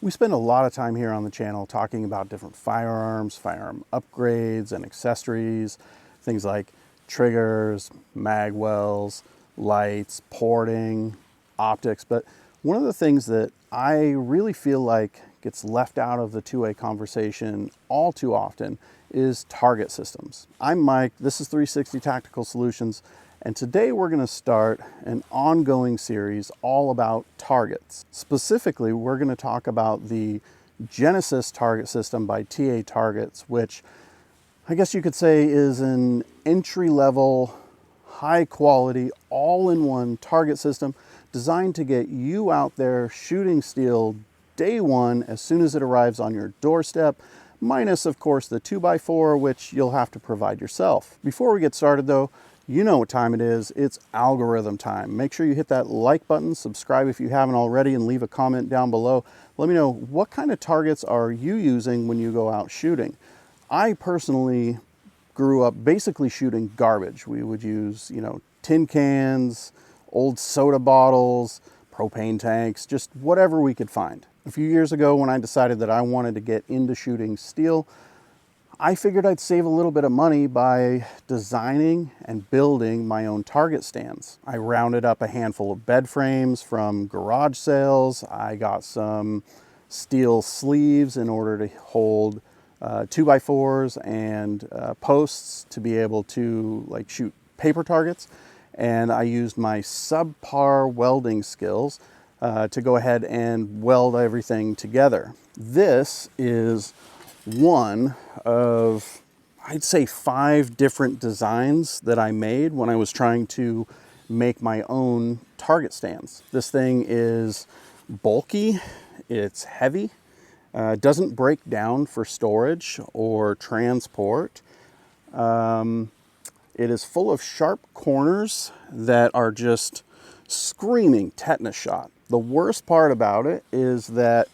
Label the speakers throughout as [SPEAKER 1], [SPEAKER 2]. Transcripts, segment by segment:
[SPEAKER 1] We spend a lot of time here on the channel talking about different firearms, firearm upgrades and accessories, things like triggers, mag wells, lights, porting, optics. But one of the things that I really feel like gets left out of the two-way conversation all too often is target systems. I'm Mike, this is 360 Tactical Solutions, and today we're going to start an ongoing series all about targets. Specifically, we're going to talk about the Genesis target system by TA Targets, which I guess you could say is an entry-level, high-quality, all-in-one target system designed to get you out there shooting steel day one as soon as it arrives on your doorstep, minus, of course, the 2x4, which you'll have to provide yourself. Before we get started, though, you know what time it is. It's algorithm time. Make sure you hit that like button, subscribe if you haven't already, and leave a comment down below. Let me know, what kind of targets are you using when you go out shooting? I personally grew up basically shooting garbage. We would use, tin cans, old soda bottles, propane tanks, just whatever we could find. A few years ago, when I decided that I wanted to get into shooting steel, I figured I'd save a little bit of money by designing and building my own target stands. I rounded up a handful of bed frames from garage sales. I got some steel sleeves in order to hold 2x4s and posts to be able to shoot paper targets. And I used my subpar welding skills to go ahead and weld everything together. This is one of, I'd say, 5 different designs that I made when I was trying to make my own target stands. This thing is bulky, it's heavy, doesn't break down for storage or transport. It is full of sharp corners that are just screaming tetanus shot. The worst part about it is that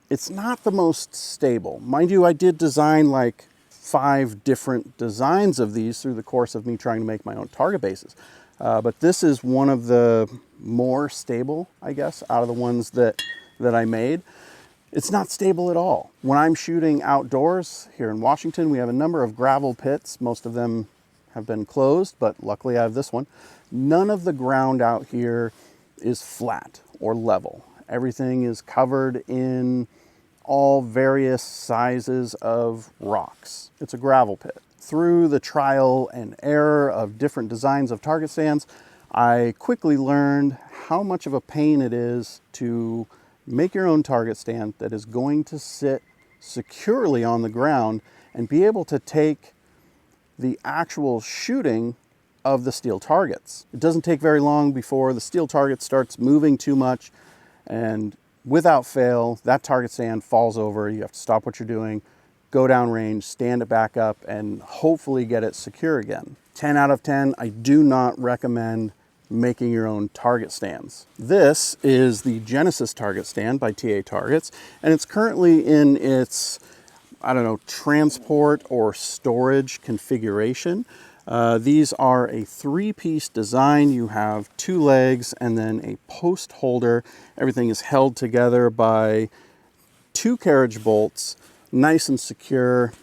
[SPEAKER 1] it's not the most stable. Mind you, I did design like 5 different designs of these through the course of me trying to make my own target bases. But this is one of the more stable, I guess, out of the ones that I made. It's not stable at all. When I'm shooting outdoors here in Washington, we have a number of gravel pits. Most of them have been closed, but luckily I have this one. None of the ground out here is flat or level. Everything is covered in all various sizes of rocks. It's a gravel pit. Through the trial and error of different designs of target stands, I quickly learned how much of a pain it is to make your own target stand that is going to sit securely on the ground and be able to take the actual shooting of the steel targets. It doesn't take very long before the steel target starts moving too much, and without fail, that target stand falls over. You have to stop what you're doing, go down range, stand it back up, and hopefully get it secure again. 10 out of 10, I do not recommend making your own target stands. This is the Genesis target stand by TA Targets, and it's currently in its, transport or storage configuration. These are a 3-piece design. You have 2 legs and then a post holder. Everything is held together by 2 carriage bolts, nice and secure.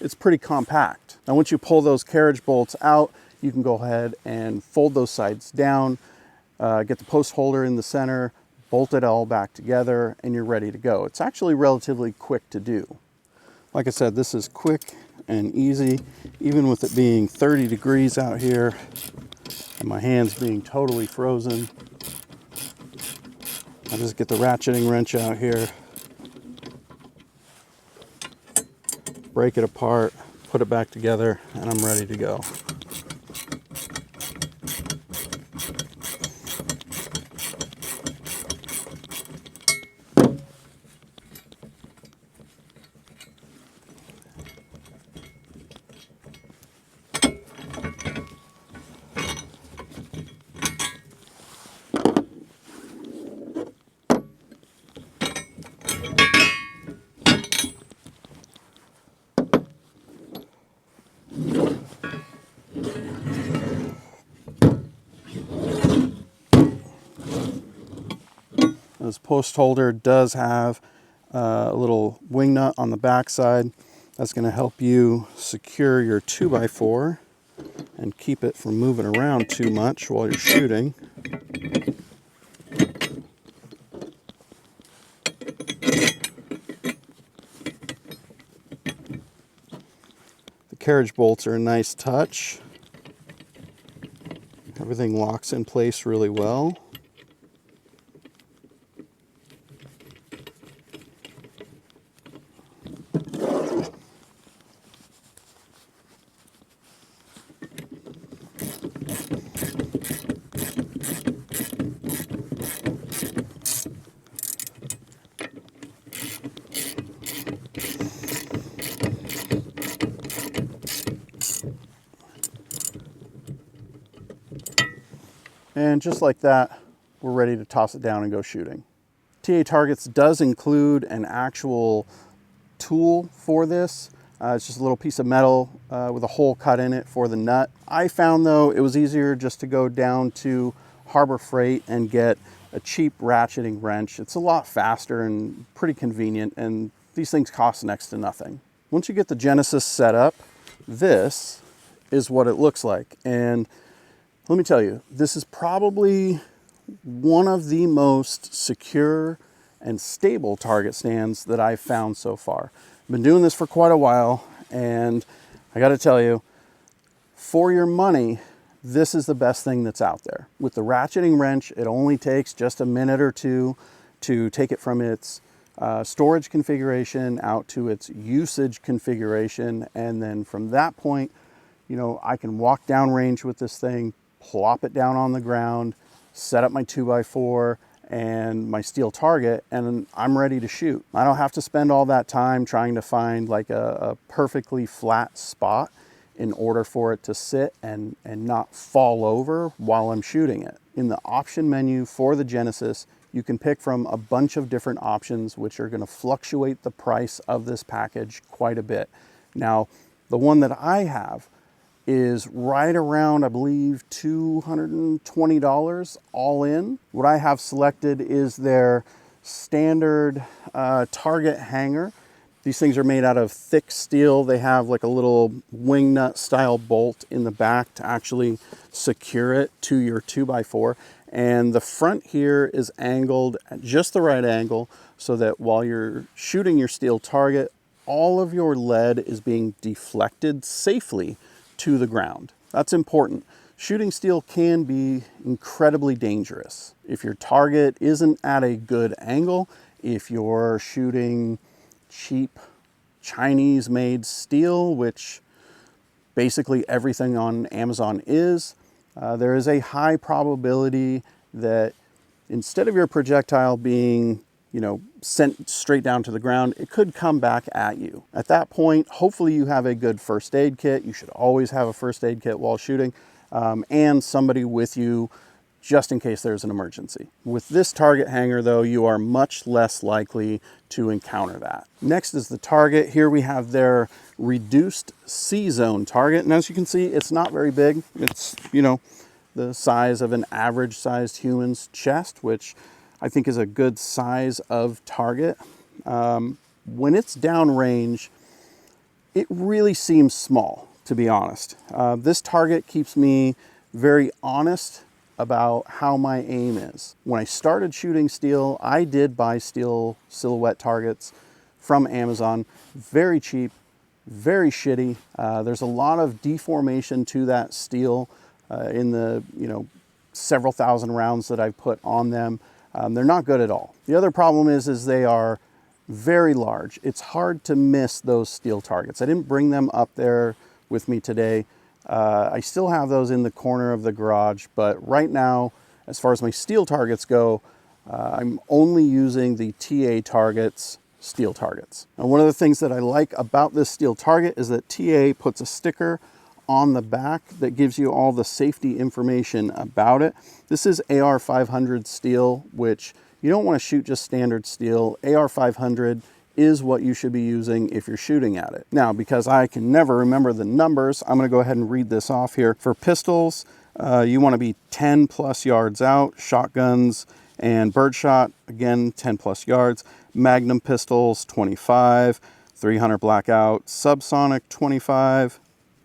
[SPEAKER 1] It's pretty compact. Now, once you pull those carriage bolts out, you can go ahead and fold those sides down, get the post holder in the center, bolt it all back together, and you're ready to go. It's actually relatively quick to do. Like I said, this is quick and easy, even with it being 30 degrees out here and my hands being totally frozen. I just get the ratcheting wrench out here, break it apart, put it back together, and I'm ready to go. This post holder does have a little wing nut on the back side. That's going to help you secure your 2x4 and keep it from moving around too much while you're shooting. The carriage bolts are a nice touch. Everything locks in place really well. And just like that, we're ready to toss it down and go shooting. TA Targets does include an actual tool for this. It's just a little piece of metal with a hole cut in it for the nut. I found though it was easier just to go down to Harbor Freight and get a cheap ratcheting wrench. It's a lot faster and pretty convenient, and these things cost next to nothing. Once you get the Genesis set up, this is what it looks like. And let me tell you, this is probably one of the most secure and stable target stands that I've found so far. I've been doing this for quite a while, and I got to tell you, for your money, this is the best thing that's out there. With the ratcheting wrench, it only takes just a minute or two to take it from its storage configuration out to its usage configuration, and then from that point, you know, I can walk downrange with this thing, plop it down on the ground, set up my 2x4 and my steel target, and I'm ready to shoot. I don't have to spend all that time trying to find like a perfectly flat spot in order for it to sit and not fall over while I'm shooting it. In the option menu for the Genesis, you can pick from a bunch of different options which are going to fluctuate the price of this package quite a bit. Now, the one that I have is right around, I believe, $220 all in. What I have selected is their standard target hanger. These things are made out of thick steel. They have like a little wing nut style bolt in the back to actually secure it to your 2x4. And the front here is angled at just the right angle so that while you're shooting your steel target, all of your lead is being deflected safely to the ground. That's important. Shooting steel can be incredibly dangerous. If your target isn't at a good angle, if you're shooting cheap Chinese made steel, which basically everything on Amazon is, there is a high probability that instead of your projectile being, you know, sent straight down to the ground, it could come back at you. At that point, hopefully you have a good first aid kit. You should always have a first aid kit while shooting, and somebody with you just in case there's an emergency. With this target hanger though, you are much less likely to encounter that. Next is the target. Here we have their reduced C-zone target. And as you can see, it's not very big. It's, you know, the size of an average sized human's chest, which I think is a good size of target. When it's downrange, it really seems small, to be honest. This target keeps me very honest about how my aim is. When I started shooting steel, I did buy steel silhouette targets from Amazon. Very cheap, very shitty. There's a lot of deformation to that steel in the, you know, several thousand rounds that I've put on them. They're not good at all. The other problem is they are very large. It's hard to miss those steel targets. I didn't bring them up there with me today. I still have those in the corner of the garage, but right now, as far as my steel targets go, I'm only using the TA Targets steel targets. And one of the things that I like about this steel target is that TA puts a sticker on the back that gives you all the safety information about it. This is AR500 steel, which you don't want to shoot just standard steel. AR500 is what you should be using if you're shooting at it. Now, because I can never remember the numbers, I'm going to go ahead and read this off here. For pistols, you want to be 10 plus yards out. Shotguns, And birdshot, again, 10 plus yards. Magnum pistols, 25. 300 blackout. Subsonic, 25.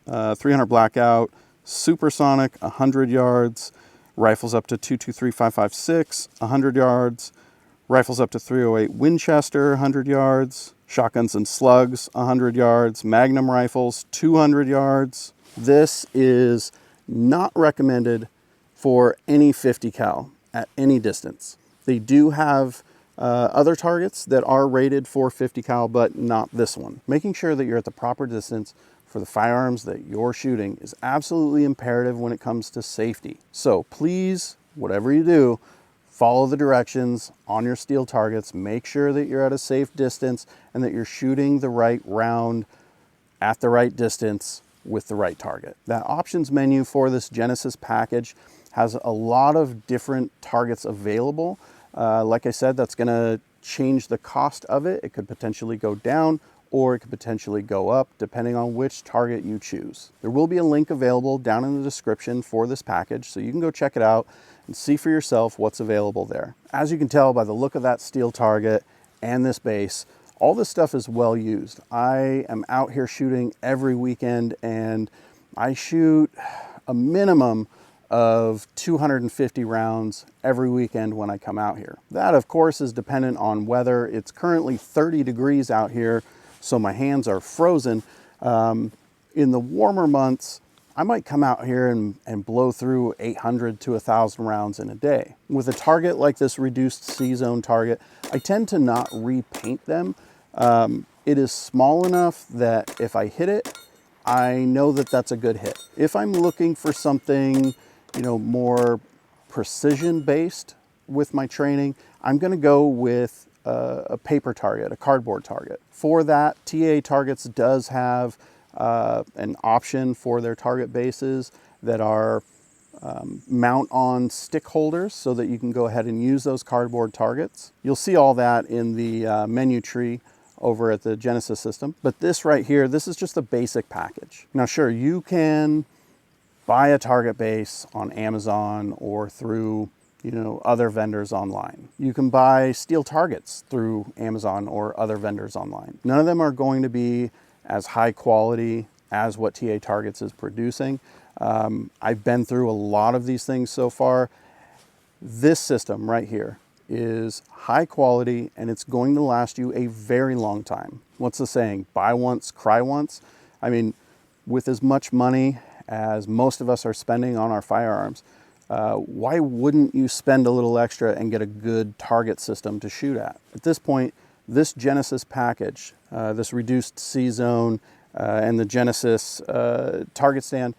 [SPEAKER 1] 300 blackout. Supersonic, 100 yards. Rifles up to 223, 556, 100 yards. Rifles up to 308 Winchester, 100 yards. Shotguns and slugs, 100 yards. Magnum rifles, 200 yards. This is not recommended for any 50 cal at any distance. They do have other targets that are rated for 50 cal, but not this one. Making sure that you're at the proper distance for the firearms that you're shooting is absolutely imperative when it comes to safety. So please, whatever you do, follow the directions on your steel targets. Make sure that you're at a safe distance and that you're shooting the right round at the right distance with the right target. That options menu for this Genesis package has a lot of different targets available. Like I said, that's gonna change the cost of it. It could potentially go down or it could potentially go up depending on which target you choose. There will be a link available down in the description for this package, so you can go check it out and see for yourself what's available there. As you can tell by the look of that steel target and this base, all this stuff is well used. I am out here shooting every weekend and I shoot a minimum of 250 rounds every weekend when I come out here. That of course is dependent on weather. It's currently 30 degrees out here, so my hands are frozen. In the warmer months, I might come out here and blow through 800 to 1,000 rounds in a day. With a target like this reduced C-zone target, I tend to not repaint them. It is small enough that if I hit it, I know that that's a good hit. If I'm looking for something, you know, more precision based with my training, I'm gonna go with a paper target, a cardboard target. For that, TA Targets does have an option for their target bases that are mount on stick holders so that you can go ahead and use those cardboard targets. You'll see all that in the menu tree over at the Genesis system. But this right here, this is just a basic package. Now sure, you can buy a target base on Amazon or through, you know, other vendors online. You can buy steel targets through Amazon or other vendors online. None of them are going to be as high quality as what TA Targets is producing. I've been through a lot of these things so far. This system right here is high quality and it's going to last you a very long time. What's the saying? Buy once, cry once. I mean, with as much money as most of us are spending on our firearms, why wouldn't you spend a little extra and get a good target system to shoot at? At this point, this Genesis package, this reduced C-zone and the Genesis target stand,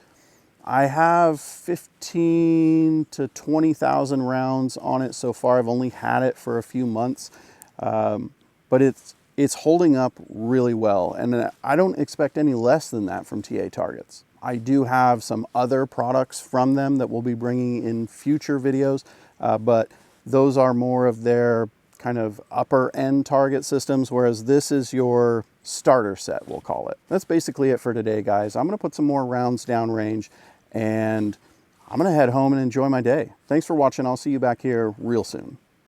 [SPEAKER 1] I have 15 to 20,000 rounds on it so far. I've only had it for a few months, but it's holding up really well. And I don't expect any less than that from TA Targets. I do have some other products from them that we'll be bringing in future videos, but those are more of their kind of upper end target systems, whereas this is your starter set, we'll call it. That's basically it for today, guys. I'm gonna put some more rounds downrange and I'm gonna head home and enjoy my day. Thanks for watching. I'll see you back here real soon.